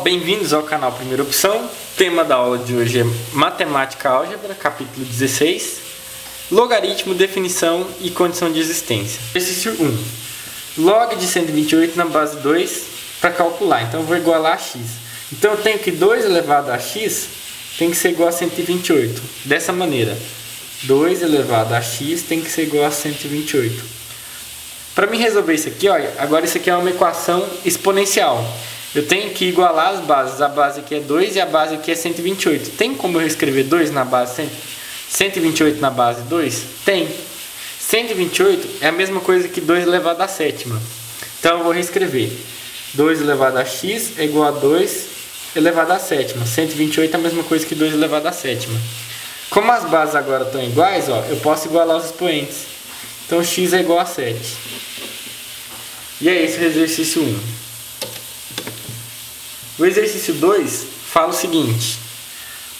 bem-vindos ao canal Primeira Opção. O tema da aula de hoje é Matemática Álgebra, capítulo 16, Logaritmo, definição e condição de existência. Exercício 1. Log de 128 na base 2 para calcular. Então eu vou igualar a x. Então eu tenho que 2 elevado a x tem que ser igual a 128. Dessa maneira, 2 elevado a x tem que ser igual a 128. Para mim resolver isso aqui, olha, agora isso aqui é uma equação exponencial. Eu tenho que igualar as bases. A base aqui é 2 e a base aqui é 128. Tem como eu escrever 2 na base 128 na base 2? Tem. 128 é a mesma coisa que 2 elevado a sétima. Então eu vou reescrever. 2 elevado a x é igual a 2 elevado a sétima. 128 é a mesma coisa que 2 elevado a sétima. Como as bases agora estão iguais, ó, eu posso igualar os expoentes. Então x é igual a 7. E é esse o exercício 1. O exercício 2 fala o seguinte: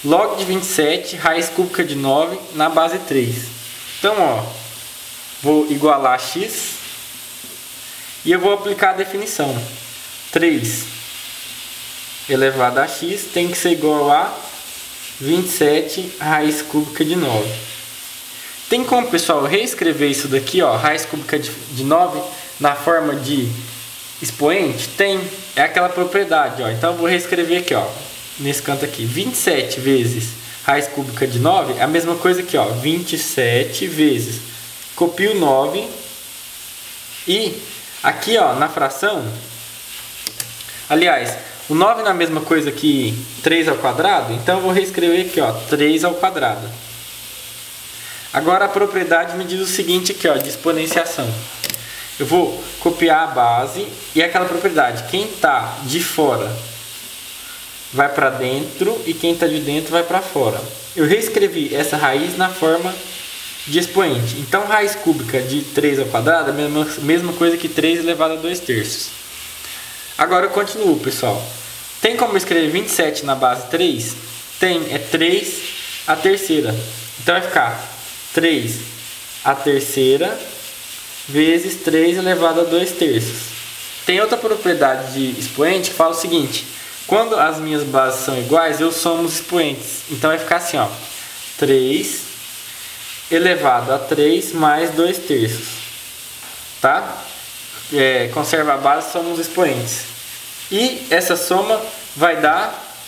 log de 27, raiz cúbica de 9 na base 3. Então, ó, vou igualar x e eu vou aplicar a definição. 3 elevado a x tem que ser igual a 27 raiz cúbica de 9. Tem como, pessoal, reescrever isso daqui, ó, raiz cúbica de 9 na forma de expoente? Tem. É aquela propriedade, ó. Então eu vou reescrever aqui, ó, nesse canto aqui. 27 vezes raiz cúbica de 9 é a mesma coisa aqui, ó. 27 vezes. Copio 9 e aqui, ó, na fração, aliás, o 9 não é a mesma coisa que 3 ao quadrado, então eu vou reescrever aqui, ó, 3 ao quadrado. Agora a propriedade me diz o seguinte aqui, ó, de exponenciação. Eu vou copiar a base e aquela propriedade. Quem está de fora vai para dentro e quem está de dentro vai para fora. Eu reescrevi essa raiz na forma de expoente. Então, raiz cúbica de 3 ao quadrado é a mesma coisa que 3 elevado a 2 terços. Agora eu continuo, pessoal. Tem como escrever 27 na base 3? Tem, é 3 a terceira. Então vai ficar 3 a terceira vezes 3 elevado a 2 terços. Tem outra propriedade de expoente que fala o seguinte: quando as minhas bases são iguais, eu somo os expoentes. Então vai ficar assim, ó, 3 elevado a 3 mais 2 terços. Tá? Conserva a base, soma os expoentes. E essa soma vai dar,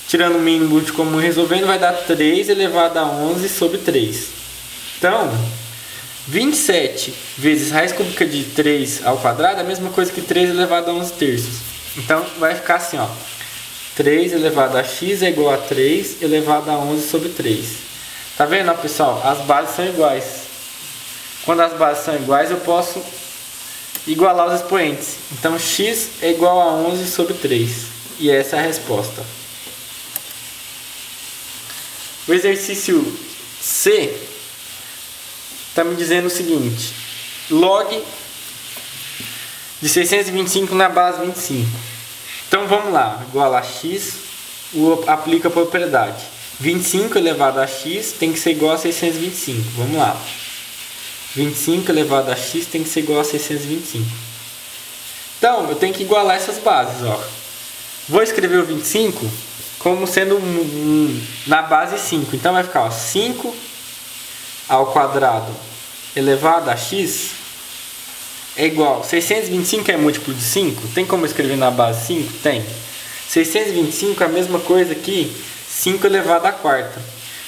tirando o mínimo múltiplo comum e resolvendo, vai dar 3 elevado a 11 sobre 3. Então, 27 vezes raiz cúbica de 3 ao quadrado é a mesma coisa que 3 elevado a 11 terços. Então vai ficar assim, ó, 3 elevado a x é igual a 3 elevado a 11 sobre 3. Tá vendo, ó, pessoal? As bases são iguais. Quando as bases são iguais, eu posso igualar os expoentes. Então x é igual a 11 sobre 3. E essa é a resposta. O exercício C está me dizendo o seguinte: log de 625 na base 25. Então vamos lá, igual a x, aplica a propriedade. 25 elevado a x tem que ser igual a 625. Vamos lá. 25 elevado a x tem que ser igual a 625. Então eu tenho que igualar essas bases, ó. Vou escrever o 25 como sendo na base 5. Então vai ficar, ó, 5 ao quadrado elevado a x é igual. 625 é múltiplo de 5? Tem como escrever na base 5? Tem. 625 é a mesma coisa que 5 elevado à quarta.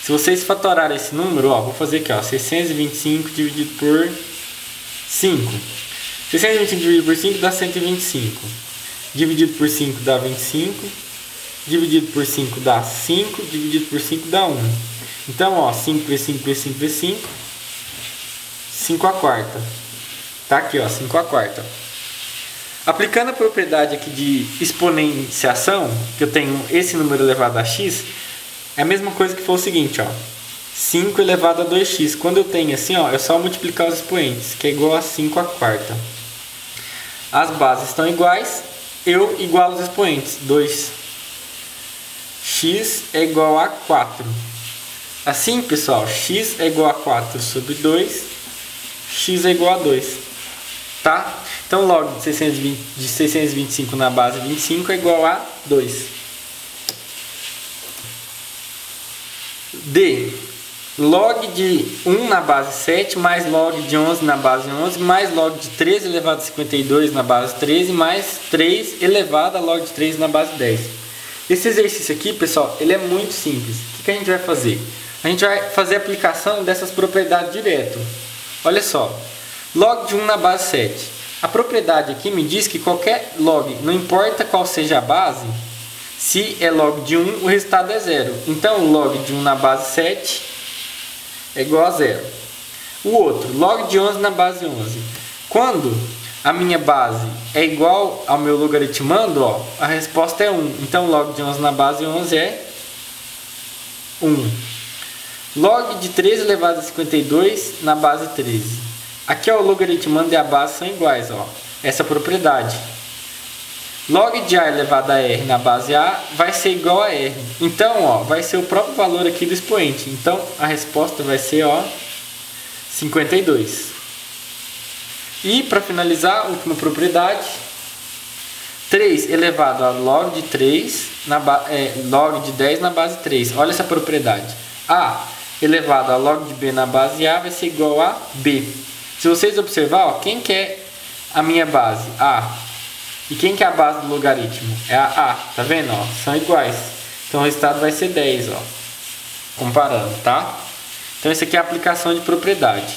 Se vocês fatorarem esse número, ó, vou fazer aqui, ó, 625 dividido por 5. 625 dividido por 5 dá 125. Dividido por 5 dá 25. Dividido por 5 dá 5. Dividido por 5 dá 1. Então, ó, 5 vezes 5 vezes 5 vezes 5, 5 à quarta. Tá aqui, ó, 5 à quarta. Aplicando a propriedade aqui de exponenciação, que eu tenho esse número elevado a x, é a mesma coisa que for o seguinte, ó, 5 elevado a 2x. Quando eu tenho assim, ó, é só multiplicar os expoentes, que é igual a 5 à quarta. As bases estão iguais, eu igualo os expoentes. 2x é igual a 4. Assim, pessoal, x é igual a 4 sobre 2, x é igual a 2, tá? Então log de 625 na base 25 é igual a 2. D. Log de 1 na base 7 mais log de 11 na base 11 mais log de 13 elevado a 52 na base 13 mais 3 elevado a log de 3 na base 10. Esse exercício aqui, pessoal, ele é muito simples. O que a gente vai fazer? A gente vai fazer a aplicação dessas propriedades direto. Olha só, log de 1 na base 7. A propriedade aqui me diz que qualquer log, não importa qual seja a base, se é log de 1, o resultado é 0. Então, log de 1 na base 7 é igual a 0. O outro, log de 11 na base 11. Quando a minha base é igual ao meu logaritmando, ó, a resposta é 1. Então, log de 11 na base 11 é 1. Log de 13 elevado a 52 na base 13. Aqui, ó, o logaritmando e a base são iguais, ó. Essa propriedade. Log de A elevado a R na base A vai ser igual a R. Então, ó, vai ser o próprio valor aqui do expoente. Então, a resposta vai ser, ó, 52. E, para finalizar, a última propriedade. 3 elevado a log de 3, log de 10 na base 3. Olha essa propriedade. A elevado a log de B na base A vai ser igual a B. Se vocês observar, ó, quem que é a minha base? A. E quem que é a base do logaritmo? É a A, tá vendo? Ó, são iguais. Então o resultado vai ser 10, ó. Comparando, tá? Então isso aqui é a aplicação de propriedade.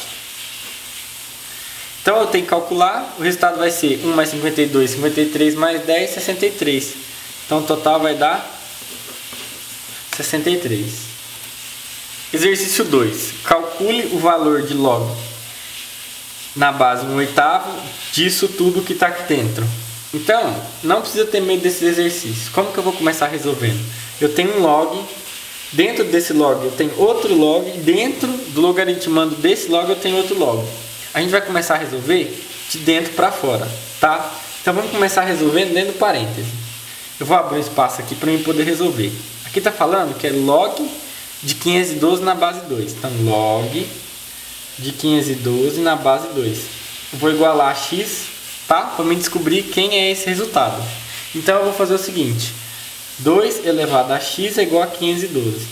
Então eu tenho que calcular, o resultado vai ser 1 mais 52, 53 mais 10, 63. Então o total vai dar 63. Exercício 2. Calcule o valor de log na base 1/8 disso tudo que está aqui dentro. Então, não precisa ter medo desses exercícios. Como que eu vou começar resolvendo? Eu tenho um log, dentro desse log eu tenho outro log, e dentro do logaritmando desse log eu tenho outro log. A gente vai começar a resolver de dentro para fora, tá? Então vamos começar resolvendo dentro do parêntese. Eu vou abrir um espaço aqui para eu poder resolver. Aqui está falando que é log de 512 na base 2. Então, log de 512 na base 2. Eu vou igualar a x, tá? Para me descobrir quem é esse resultado. Então eu vou fazer o seguinte: 2 elevado a x é igual a 512.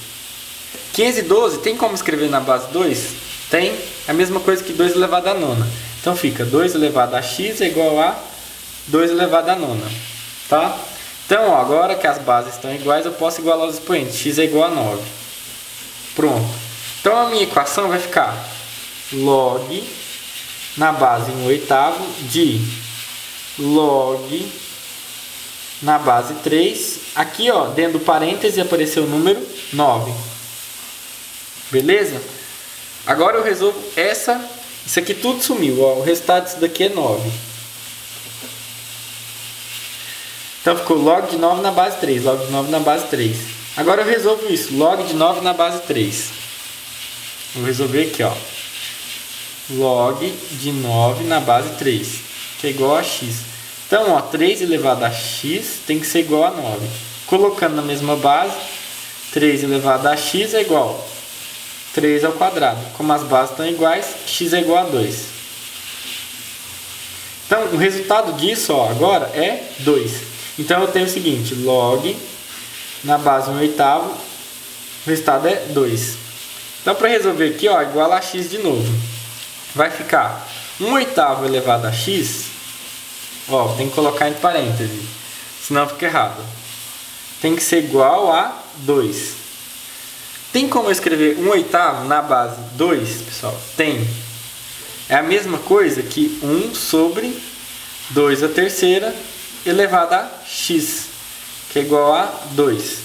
512 tem como escrever na base 2? Tem. É a mesma coisa que 2 elevado a nona. Então fica 2 elevado a x é igual a 2 elevado a nona. Tá? Então, ó, agora que as bases estão iguais, eu posso igualar os expoentes. X é igual a 9. Pronto. Então a minha equação vai ficar log na base 1/8 de log na base 3. Aqui, ó, dentro do parêntese apareceu o número 9. Beleza? Agora eu resolvo isso aqui tudo sumiu, ó. O resultado disso daqui é 9. Então ficou log de 9 na base 3, log de 9 na base 3. Agora eu resolvo isso, log de 9 na base 3. Vou resolver aqui, ó. Log de 9 na base 3, que é igual a x. Então, ó, 3 elevado a x tem que ser igual a 9. Colocando na mesma base, 3 elevado a x é igual a 3 ao quadrado. Como as bases estão iguais, x é igual a 2. Então, o resultado disso, ó, agora é 2. Então, eu tenho o seguinte, log na base 1/8, o resultado é 2. Então, para resolver aqui, ó, igual a x de novo. Vai ficar 1/8 elevado a x, ó, tem que colocar entre parênteses, senão fica errado. Tem que ser igual a 2. Tem como eu escrever 1/8 na base 2, pessoal? Tem. É a mesma coisa que 1 sobre 2 a terceira elevado a x, que é igual a 2.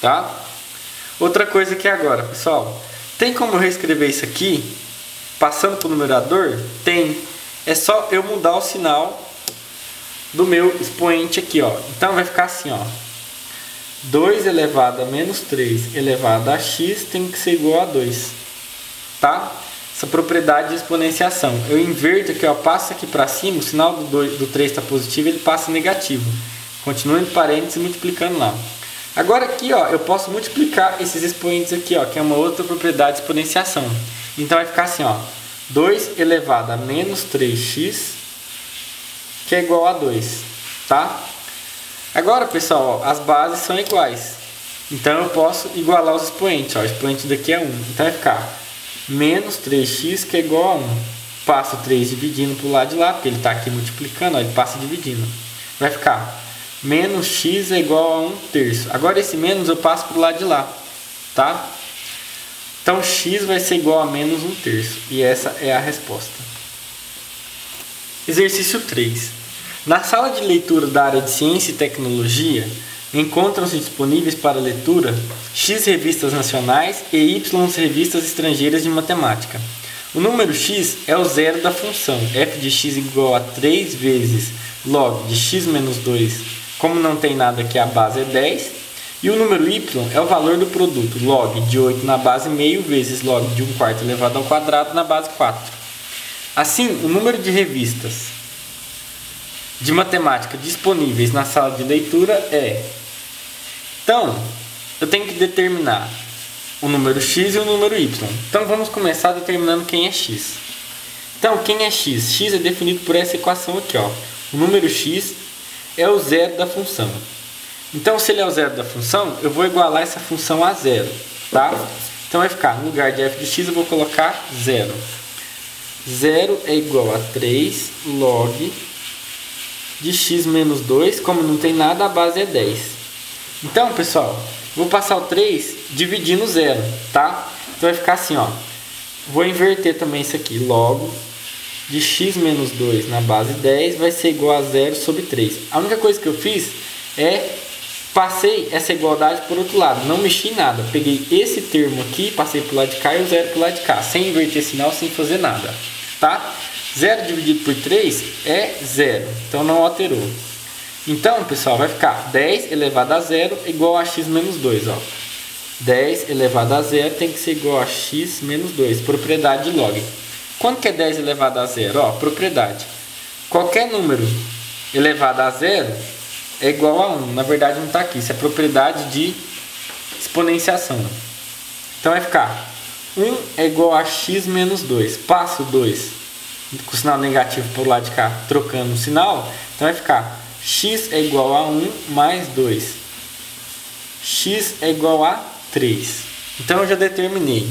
Tá? Outra coisa aqui agora, pessoal. Tem como eu reescrever isso aqui passando para o numerador? Tem. É só eu mudar o sinal do meu expoente aqui, ó. Então vai ficar assim, ó. 2 elevado a menos 3 elevado a x tem que ser igual a 2. Tá? Essa propriedade de exponenciação. Eu inverto aqui, ó, passo aqui para cima, o sinal do 3 está positivo, ele passa negativo. Continua entre parênteses multiplicando lá. Agora aqui, ó, eu posso multiplicar esses expoentes aqui, ó, que é uma outra propriedade de exponenciação. Então vai ficar assim, ó, 2 elevado a menos 3x que é igual a 2, tá? Agora, pessoal, ó, as bases são iguais. Então eu posso igualar os expoentes, ó. O expoente daqui é 1. Então vai ficar menos 3x que é igual a 1. Passo 3 dividindo para o lado de lá, porque ele está aqui multiplicando, ó, ele passa dividindo. Vai ficar menos x é igual a 1/3. Agora esse menos eu passo para o lado de lá, tá? Então x vai ser igual a menos 1/3. E essa é a resposta. Exercício 3. Na sala de leitura da área de Ciência e Tecnologia, encontram-se disponíveis para leitura X revistas nacionais e Y revistas estrangeiras de matemática. O número x é o zero da função f de x igual a 3 vezes log de x menos 2, como não tem nada aqui, a base é 10. E o número y é o valor do produto log de 8 na base meio vezes log de 1/4 elevado ao quadrado na base 4. Assim, o número de revistas de matemática disponíveis na sala de leitura é... Então, eu tenho que determinar o número x e o número y. Então, vamos começar determinando quem é x. Então, quem é x? X é definido por essa equação aqui, ó. O número x é o zero da função. Então, se ele é o zero da função, eu vou igualar essa função a zero, tá? Então, vai ficar, no lugar de f de x, eu vou colocar 0. 0 é igual a 3 log de x menos 2. Como não tem nada, a base é 10. Então, pessoal, vou passar o 3 dividindo 0, tá? Então, vai ficar assim, ó. Vou inverter também isso aqui. Log de x menos 2 na base 10 vai ser igual a 0 sobre 3. A única coisa que eu fiz é passei essa igualdade por outro lado. Não mexi em nada. Peguei esse termo aqui, passei para o lado de cá e o 0 para o lado de cá. Sem inverter sinal, sem fazer nada. Tá? 0 dividido por 3 é 0. Então não alterou. Então, pessoal, vai ficar 10 elevado a 0 igual a x menos 2. Ó. 10 elevado a 0 tem que ser igual a x menos 2. Propriedade de log. Quanto que é 10 elevado a 0? Ó, propriedade. Qualquer número elevado a 0 é igual a 1. Na verdade não está aqui. Isso é propriedade de exponenciação. Então vai ficar 1 é igual a x menos 2. Passo 2 com o sinal negativo para o lado de cá, trocando o sinal. Então vai ficar x é igual a 1 mais 2. X é igual a 3. Então eu já determinei.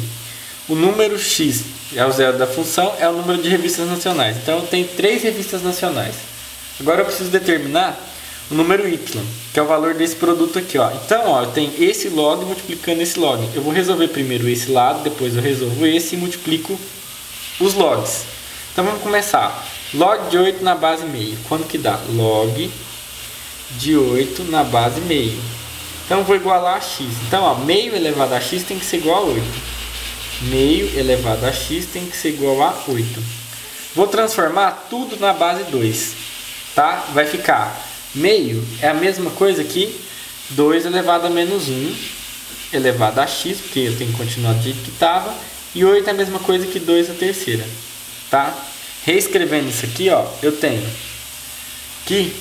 O número x é o zero da função, é o número de revistas nacionais. Então eu tenho 3 revistas nacionais. Agora eu preciso determinar o número y, que é o valor desse produto aqui, ó. Então, ó, eu tenho esse log multiplicando esse log. Eu vou resolver primeiro esse lado, depois eu resolvo esse e multiplico os logs. Então vamos começar. Log de 8 na base meio. Quanto que dá? Log de 8 na base meio. Então eu vou igualar a x. Então, ó, meio elevado a x tem que ser igual a 8. Meio elevado a x tem que ser igual a 8. Vou transformar tudo na base 2. Tá? Vai ficar meio é a mesma coisa que 2 elevado a menos 1 elevado a x, porque eu tenho que continuar do jeito que estava. E 8 é a mesma coisa que 2 a terceira. Tá? Reescrevendo isso aqui, ó, eu tenho que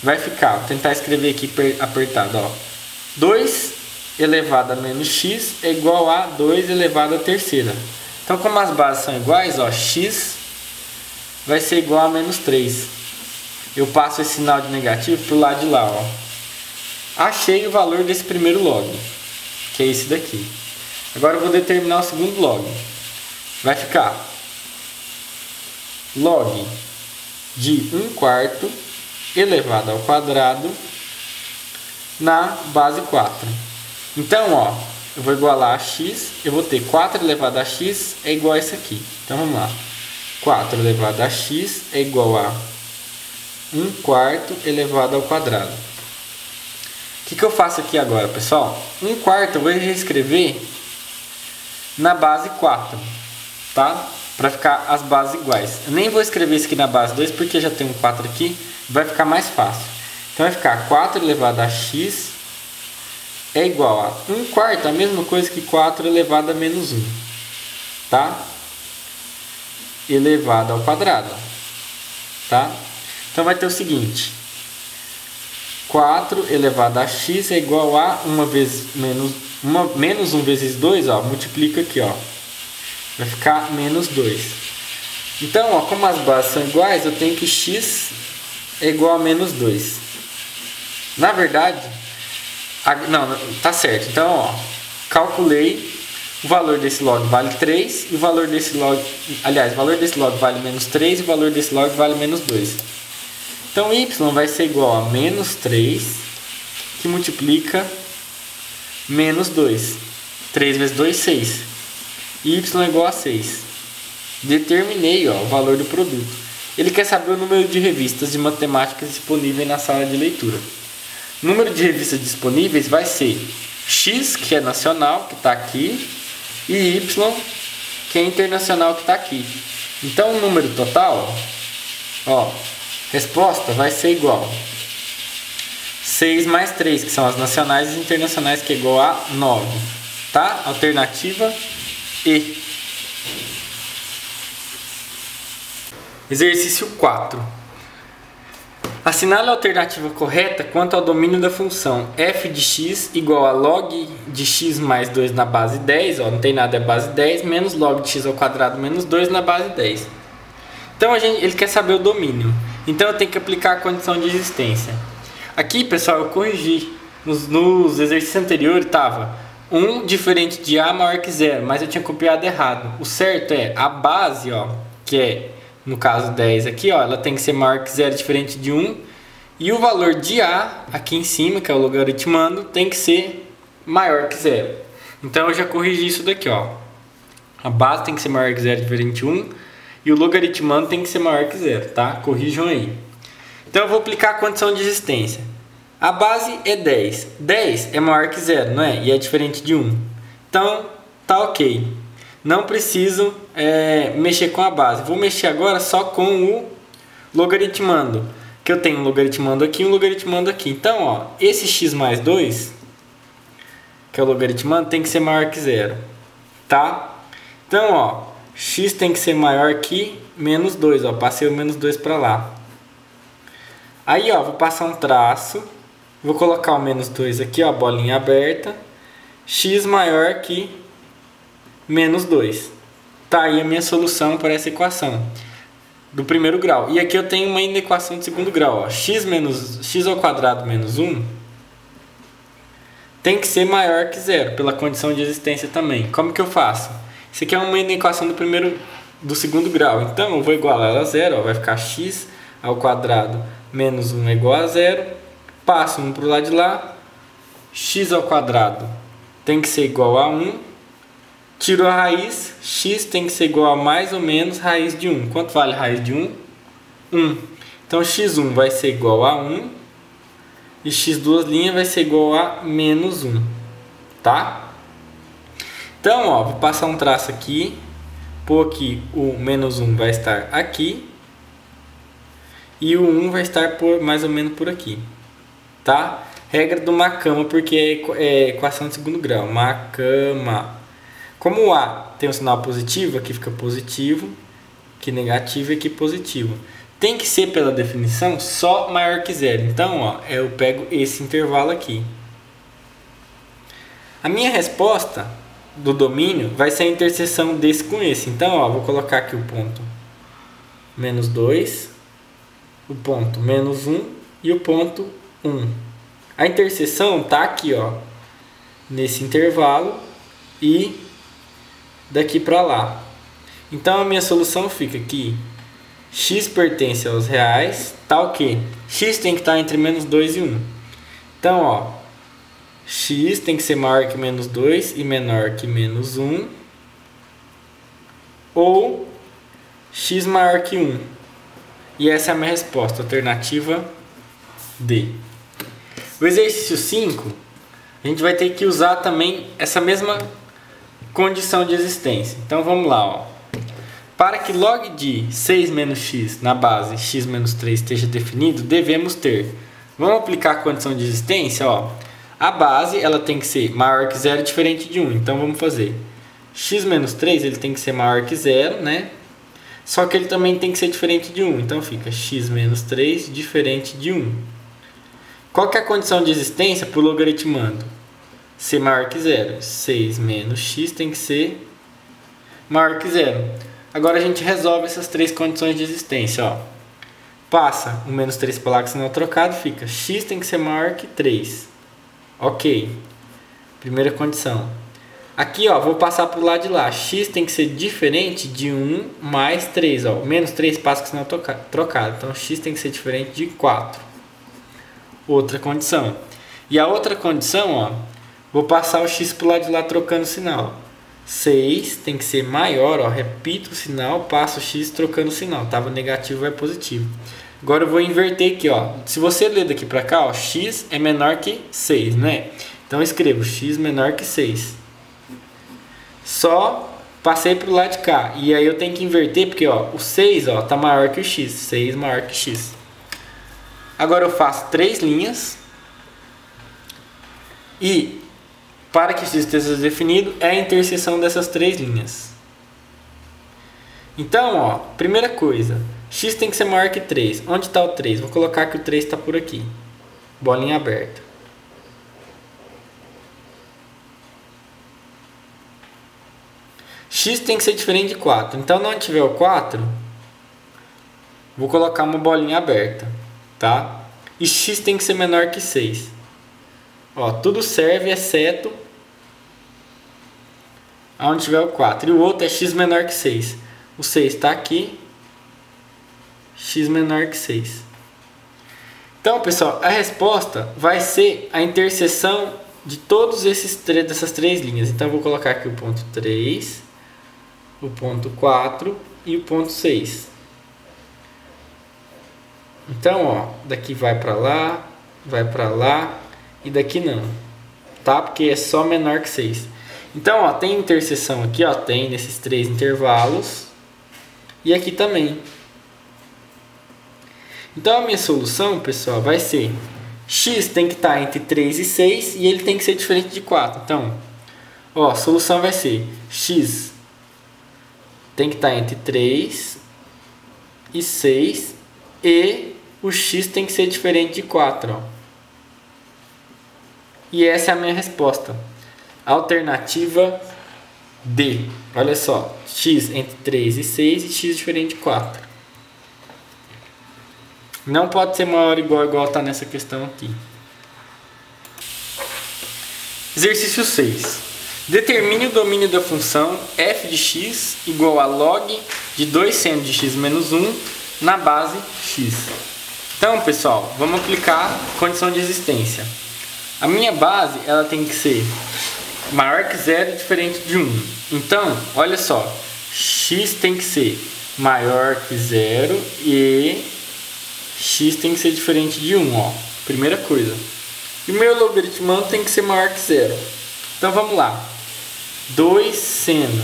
vai ficar, vou tentar escrever aqui apertado, ó. 2 elevado a menos x é igual a 2 elevado a terceira. Então, como as bases são iguais, ó, x vai ser igual a menos 3. Eu passo esse sinal de negativo para o lado de lá, ó. Achei o valor desse primeiro log, que é esse daqui. Agora eu vou determinar o segundo log. Vai ficar log de 1/4 elevado ao quadrado na base 4. Então, ó, eu vou igualar a x, eu vou ter 4 elevado a x é igual a isso aqui. Então, vamos lá. 4 elevado a x é igual a 1/4 elevado ao quadrado. O que eu faço aqui agora, pessoal? 1/4 eu vou reescrever na base 4, tá? Para ficar as bases iguais. Eu nem vou escrever isso aqui na base 2, porque já tem um 4 aqui, vai ficar mais fácil. Então vai ficar 4 elevado a x é igual a 1/4, a mesma coisa que 4 elevado a menos 1, tá? Elevado ao quadrado, tá? Então vai ter o seguinte: 4 elevado a x é igual a menos 1 vezes 2, ó, multiplica aqui, ó. Vai ficar menos 2. Então, ó, como as bases são iguais, eu tenho que x é igual a menos 2. Na verdade, não, tá certo. Então, ó, calculei, o valor desse log vale 3 e o valor desse log, aliás, o valor desse log vale menos 3 e o valor desse log vale menos 2. Então, y vai ser igual a menos 3 que multiplica menos 2. 3 vezes 2, 6. Y é igual a 6. Determinei, ó, o valor do produto. Ele quer saber o número de revistas de matemática disponíveis na sala de leitura. O número de revistas disponíveis vai ser X, que é nacional, que está aqui, e Y, que é internacional, que está aqui. Então, o número total, ó, resposta vai ser igual 6 mais 3, que são as nacionais e internacionais, que é igual a 9. Tá? Alternativa E. Exercício 4. Assinale a alternativa correta quanto ao domínio da função f de x igual a log de x mais 2 na base 10, ó, não tem nada, é base 10, menos log de x ao quadrado menos 2 na base 10. Então ele quer saber o domínio. Então eu tenho que aplicar a condição de existência. Aqui, pessoal, eu corrigi. Nos exercícios anteriores estava 1 diferente de a maior que 0, mas eu tinha copiado errado. O certo é a base, ó, que é no caso 10 aqui, ó, ela tem que ser maior que 0 diferente de 1. E o valor de a aqui em cima, que é o logaritmando, tem que ser maior que 0. Então eu já corrigi isso daqui, ó. A base tem que ser maior que 0 diferente de 1. E o logaritmando tem que ser maior que 0, tá? Corrijam aí. Então eu vou aplicar a condição de existência. A base é 10. 10 é maior que 0, não é? E é diferente de 1. Então, tá ok. Não preciso mexer com a base. Vou mexer agora só com o logaritmando. Que eu tenho um logaritmando aqui e um logaritmando aqui. Então, ó, esse x mais 2, que é o logaritmando, tem que ser maior que 0. Tá? Então, ó, x tem que ser maior que menos 2. Ó, passei o menos 2 para lá. Aí, ó, vou passar um traço. Vou colocar o menos 2 aqui, ó, bolinha aberta. X maior que menos 2. Tá aí a minha solução para essa equação do primeiro grau. E aqui eu tenho uma inequação de segundo grau, ó. X ao quadrado menos 1 tem que ser maior que 0, pela condição de existência também. Como que eu faço? Isso aqui é uma inequação do segundo grau. Então eu vou igualar ela a 0, ó, vai ficar x ao quadrado menos 1 é igual a 0. Passo 1 para o lado de lá. X ao quadrado tem que ser igual a 1. Tiro a raiz. X tem que ser igual a mais ou menos raiz de 1. Quanto vale raiz de 1? 1. Então x1 vai ser igual a 1. E x duas linhas vai ser igual a menos 1. Tá? Então, ó, vou passar um traço aqui. Pôr aqui o menos 1 vai estar aqui. E o 1 vai estar mais ou menos por aqui. Tá? Regra do Macama, porque é equação de segundo grau. Macama. Como o A tem um sinal positivo, aqui fica positivo. Aqui negativo e aqui positivo. Tem que ser, pela definição, só maior que 0. Então, ó, eu pego esse intervalo aqui. A minha resposta do domínio vai ser a interseção desse com esse. Então, ó, vou colocar aqui o ponto menos 2, o ponto menos 1 e o ponto 1. A interseção está aqui, ó, nesse intervalo e daqui para lá. Então, a minha solução fica aqui. X pertence aos reais, tá ok. X tem que estar entre menos 2 e 1. Então, ó, x tem que ser maior que menos 2 e menor que menos 1. Ou x maior que 1. E essa é a minha resposta, alternativa D. O exercício 5, a gente vai ter que usar também essa mesma condição de existência. Então, vamos lá, ó. Para que log de 6 menos x na base x menos 3 esteja definido, devemos ter. Vamos aplicar a condição de existência, ó. A base ela tem que ser maior que 0 diferente de 1. Então vamos fazer. X menos 3 ele tem que ser maior que 0, né? Só que ele também tem que ser diferente de 1. Então fica x menos 3 diferente de 1. Qual que é a condição de existência para o logaritmando? Ser maior que 0. 6 menos x tem que ser maior que 0. Agora a gente resolve essas três condições de existência, ó. Passa o menos 3 para lá que sinal trocado, fica x tem que ser maior que 3. Ok. Primeira condição. Aqui, ó, vou passar para o lado de lá. X tem que ser diferente de 1 mais 3. Ó. Menos 3 passa com sinal trocado. Então, x tem que ser diferente de 4. Outra condição. E a outra condição, ó, vou passar o x para o lado de lá trocando o sinal. 6 tem que ser maior, ó, repito o sinal, passo o x trocando o sinal. Estava negativo, vai positivo. Agora eu vou inverter aqui, ó. Se você ler daqui para cá, ó, x é menor que 6, né? Então eu escrevo x menor que 6. Só passei para o lado de cá. E aí eu tenho que inverter, porque ó, o 6 ó, tá maior que o x. 6 maior que x. Agora eu faço 3 linhas. E para que x esteja definido, é a interseção dessas 3 linhas. Então, ó, primeira coisa, x tem que ser maior que 3. Onde está o 3? Vou colocar que o 3 está por aqui. Bolinha aberta. X tem que ser diferente de 4. Então, onde tiver o 4, vou colocar uma bolinha aberta. Tá? E x tem que ser menor que 6. Ó, tudo serve exceto onde tiver o 4. E o outro é x menor que 6. O 6 está aqui. X menor que 6. Então, pessoal, a resposta vai ser a interseção de todos dessas 3 linhas. Então, eu vou colocar aqui o ponto 3, o ponto 4 e o ponto 6. Então, ó, daqui vai para lá e daqui não, tá? Porque é só menor que 6. Então, ó, tem interseção aqui, ó, tem nesses 3 intervalos e aqui também. Então, a minha solução, pessoal, vai ser x tem que estar entre 3 e 6 e ele tem que ser diferente de 4. Então, ó, a solução vai ser x tem que estar entre 3 e 6 e o x tem que ser diferente de 4. Ó. E essa é a minha resposta. Alternativa D. Olha só, x entre 3 e 6 e x diferente de 4. Não pode ser maior ou igual está nessa questão aqui. Exercício 6. Determine o domínio da função f de x igual a log de 2 seno de x menos 1 na base x. Então, pessoal, vamos aplicar a condição de existência. A minha base ela tem que ser maior que 0 e diferente de 1. Então, olha só, x tem que ser maior que 0 e x tem que ser diferente de 1, ó. Primeira coisa. E o meu logaritmando tem que ser maior que 0. Então vamos lá. 2 seno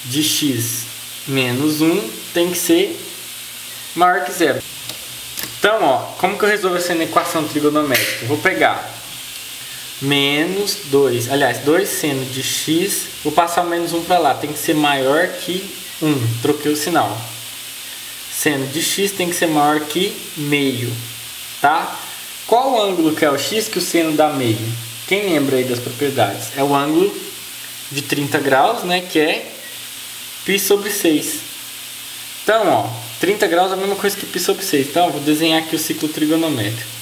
de x menos 1 tem que ser maior que 0. Então, ó, como que eu resolvo essa equação trigonométrica? Eu vou pegar menos 2, aliás, 2 seno de x, vou passar o menos 1 para lá, tem que ser maior que 1, troquei o sinal. Seno de x tem que ser maior que meio, tá? Qual o ângulo que é o x que o seno dá meio? Quem lembra aí das propriedades? É o ângulo de 30 graus, né, que é π sobre 6. Então, ó, 30 graus é a mesma coisa que π sobre 6. Então, eu vou desenhar aqui o ciclo trigonométrico.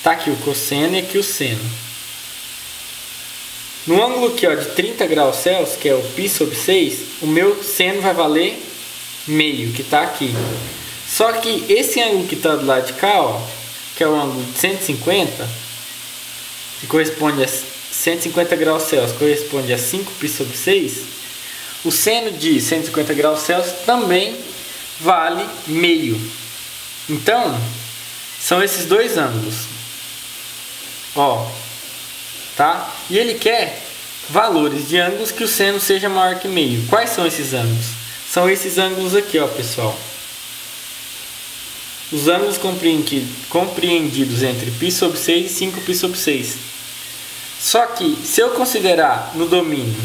Tá aqui o cosseno e aqui o seno. No ângulo aqui, ó, de 30 graus Celsius, que é o π sobre 6, o meu seno vai valer meio, que está aqui. Só que esse ângulo que está do lado de cá, ó, que é o ângulo de 150, que corresponde a 150 graus Celsius, corresponde a 5π sobre 6, o seno de 150 graus Celsius também vale meio. Então, são esses dois ângulos. Ó, tá? E ele quer valores de ângulos que o seno seja maior que meio. Quais são esses ângulos? São esses ângulos aqui, ó, pessoal. Os ângulos compreendidos entre π sobre 6 e 5π sobre 6. Só que, se eu considerar no domínio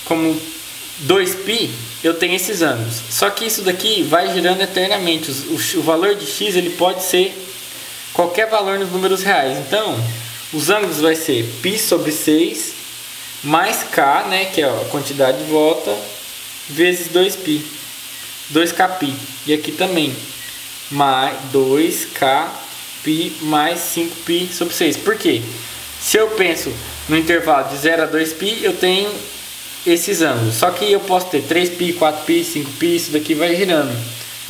como 2π, eu tenho esses ângulos. Só que isso daqui vai girando eternamente. O valor de x ele pode ser qualquer valor nos números reais. Então, os ângulos vai ser π sobre 6 mais k, né, que é a quantidade de volta, vezes 2π. 2kπ. E aqui também, mais 2kπ mais 5π sobre 6. Por quê? Se eu penso no intervalo de 0 a 2π, eu tenho esses ângulos. Só que eu posso ter 3π, 4π, 5π, isso daqui vai girando.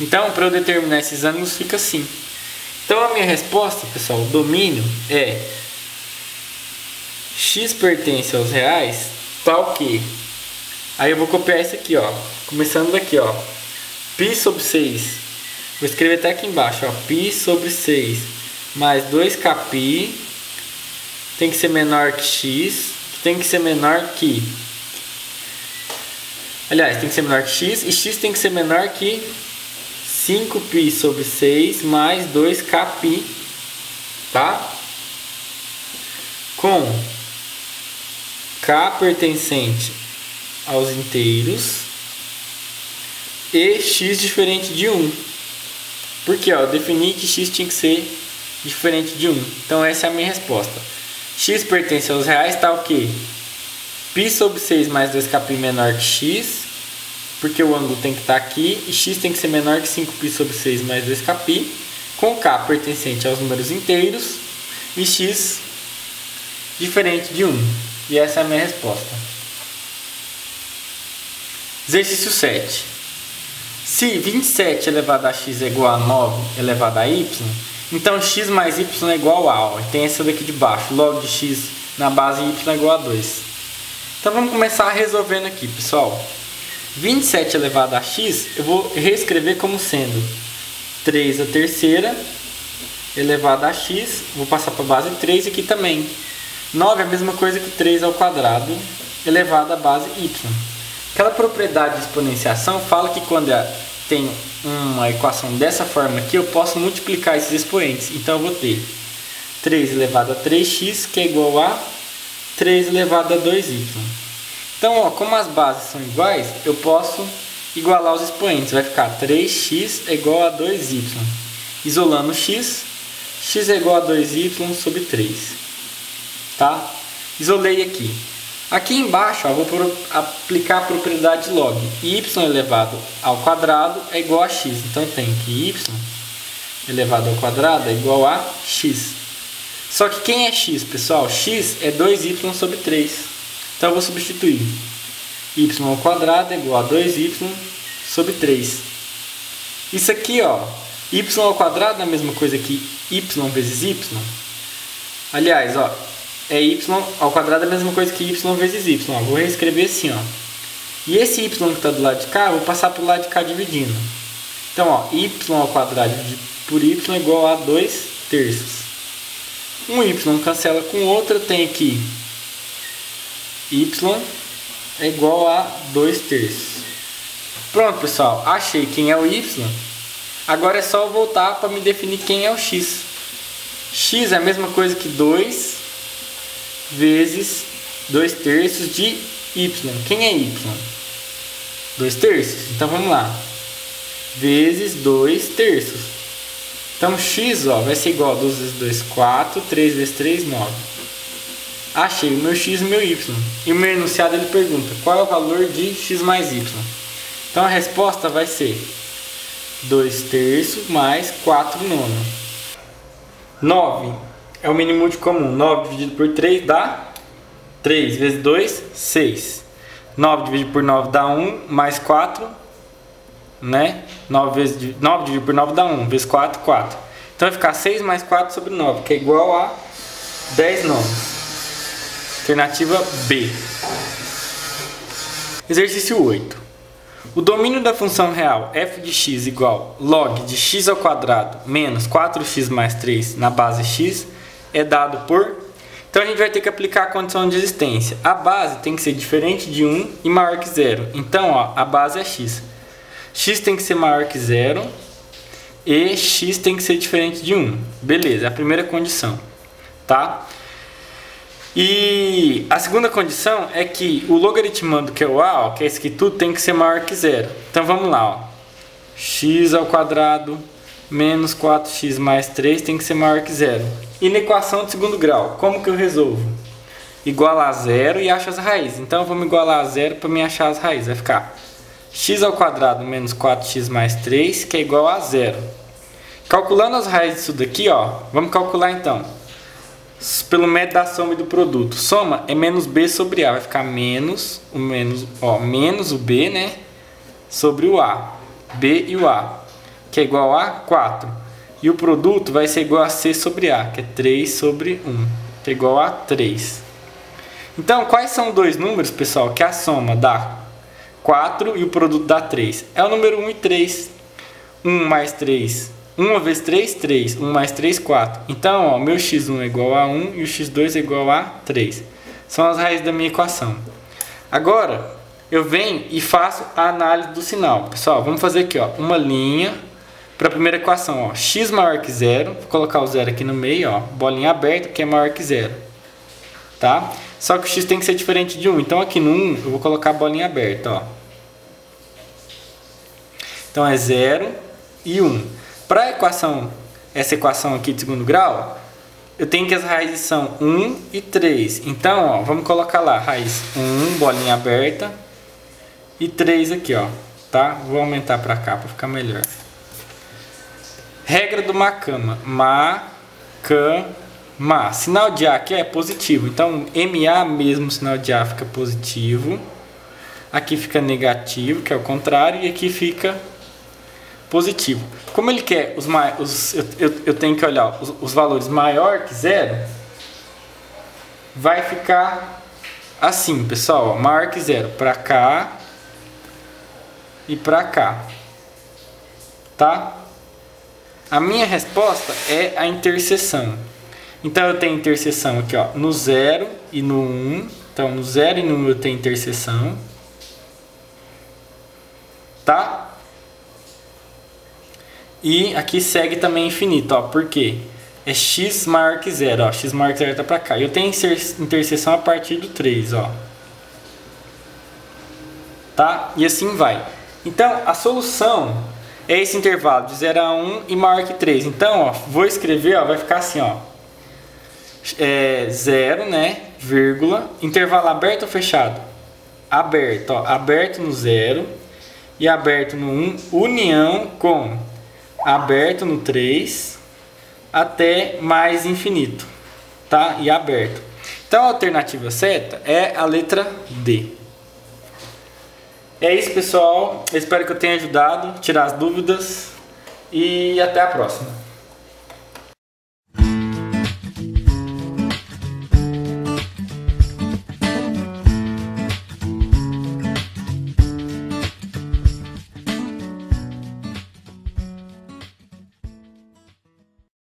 Então, para eu determinar esses ângulos, fica assim. Então, a minha resposta, pessoal, o domínio é x pertence aos reais, tal que... Aí eu vou copiar isso aqui, ó. Começando daqui, ó. π sobre 6. Vou escrever até aqui embaixo, ó. π sobre 6 mais 2kπ tem que ser menor que x, que tem que ser menor que... Aliás, tem que ser menor que x, e x tem que ser menor que 5π sobre 6 mais 2kπ, tá? Com k pertencente aos inteiros e x diferente de 1. Porque, ó, eu defini que x tinha que ser diferente de 1. Então, essa é a minha resposta. X pertence aos reais, tá o quê? π sobre 6 mais 2kπ menor que x, porque o ângulo tem que estar aqui, e x tem que ser menor que 5π sobre 6 mais 2kπ, com k pertencente aos números inteiros, e x diferente de 1. E essa é a minha resposta. Exercício 7. Se 27 elevado a x é igual a 9 elevado a y, então x mais y é igual a... Ó, tem essa daqui de baixo, log de x na base y é igual a 2. Então vamos começar resolvendo aqui, pessoal. 27 elevado a x, eu vou reescrever como sendo 3 a terceira elevado a x, vou passar para a base 3 aqui também. 9 é a mesma coisa que 3 ao quadrado elevado à base y. Aquela propriedade de exponenciação fala que quando tem uma equação dessa forma aqui, eu posso multiplicar esses expoentes. Então eu vou ter 3 elevado a 3x, que é igual a 3 elevado a 2y. Então, ó, como as bases são iguais, eu posso igualar os expoentes. Vai ficar 3x é igual a 2y. Isolando x, x é igual a 2y sobre 3. Tá? Isolei aqui. Aqui embaixo, ó, vou aplicar a propriedade log. Y elevado ao quadrado é igual a x. Então, eu tenho que y elevado ao quadrado é igual a x. Só que quem é x, pessoal? X é 2y sobre 3. Então, eu vou substituir. Y ao quadrado é igual a 2y sobre 3. Isso aqui, ó, y ao quadrado é a mesma coisa que y vezes y. Aliás, ó, é y ao quadrado é a mesma coisa que y vezes y. Ó, vou reescrever assim, ó. E esse y que está do lado de cá, eu vou passar para o lado de cá dividindo. Então, ó, y ao quadrado dividido por y é igual a 2 terços. Um y cancela com o outro, eu tenho aqui y é igual a 2 terços. Pronto, pessoal, achei quem é o y. Agora é só eu voltar para me definir quem é o x. X é a mesma coisa que 2 vezes 2 terços de y. Quem é y? 2 terços. Então vamos lá. Vezes 2 terços. Então x, ó, vai ser igual a 2 vezes 2, 4. 3 vezes 3, 9. Achei o meu x e o meu y. E o meu enunciado ele pergunta qual é o valor de x mais y. Então a resposta vai ser 2 terços mais 4 nono. 9 é o mínimo múltiplo comum. 9 dividido por 3 dá 3 vezes 2, 6. 9 dividido por 9 dá 1, mais 4, né? 9 dividido por 9 dá 1, vezes 4, 4. Então vai ficar 6 mais 4 sobre 9, que é igual a 10 nonos. Alternativa B. Exercício 8. O domínio da função real f de x igual log de x ao quadrado menos 4x mais 3 na base x é dado por... Então a gente vai ter que aplicar a condição de existência. A base tem que ser diferente de 1 e maior que 0. Então, ó, a base é x. X tem que ser maior que 0 e x tem que ser diferente de 1. Beleza, é a primeira condição. Tá? E a segunda condição é que o logaritmando que é o a, ó, que é esse aqui tudo, tem que ser maior que 0. Então vamos lá, ó. X ao quadrado menos 4x mais 3 tem que ser maior que 0. E na equação de segundo grau, como que eu resolvo? Igualar a 0 e acho as raízes. Então vamos igualar a 0 para me achar as raízes. Vai ficar x ao quadrado menos 4x mais 3, que é igual a 0. Calculando as raízes disso daqui, ó, vamos calcular então. Pelo método da soma e do produto. Soma é menos b sobre a, vai ficar menos o b, né, sobre o a. B e o a, que é igual a 4. E o produto vai ser igual a c sobre a, que é 3 sobre 1, que é igual a 3. Então, quais são dois números, pessoal, que a soma dá 4 e o produto dá 3? É o número 1 e 3. 1 mais 3, 1 vezes 3, 3. 1 mais 3, 4. Então, ó, meu x1 é igual a 1 e o x2 é igual a 3. São as raízes da minha equação. Agora, eu venho e faço a análise do sinal. Pessoal, vamos fazer aqui, ó, uma linha para a primeira equação. Ó, x maior que 0. Vou colocar o 0 aqui no meio, ó, bolinha aberta, que é maior que 0. Tá? Só que o x tem que ser diferente de 1. Então, aqui no 1, eu vou colocar a bolinha aberta, ó. Então, é 0 e 1. Para a equação, essa equação aqui de segundo grau, eu tenho que as raízes são 1 e 3. Então, ó, vamos colocar lá, raiz 1, bolinha aberta, e 3 aqui, ó, tá? Vou aumentar para cá para ficar melhor. Regra do Macama. Sinal de A aqui é positivo. Então, MA mesmo, sinal de A fica positivo. Aqui fica negativo, que é o contrário, e aqui fica positivo. Como ele quer eu tenho que olhar os valores maior que 0, vai ficar assim, pessoal, ó, maior que 0 para cá e para cá, tá? A minha resposta é a interseção. Então eu tenho interseção aqui, ó, no 0 e no 1. Então no 0 e no 1 eu tenho interseção, tá? E aqui segue também infinito, ó, porque é x maior que 0, ó, x maior que 0 tá para cá. Eu tenho interseção a partir do 3, ó. Tá? E assim vai. Então, a solução é esse intervalo de 0 a 1 e maior que 3. Então, ó, vou escrever, ó, vai ficar assim, ó. 0, né, vírgula, intervalo aberto ou fechado? Aberto, ó, aberto no 0 e aberto no 1, união com aberto no 3 até mais infinito, tá? E aberto. Então a alternativa certa é a letra D. É isso, pessoal. Eu espero que eu tenha ajudado a tirar as dúvidas e até a próxima.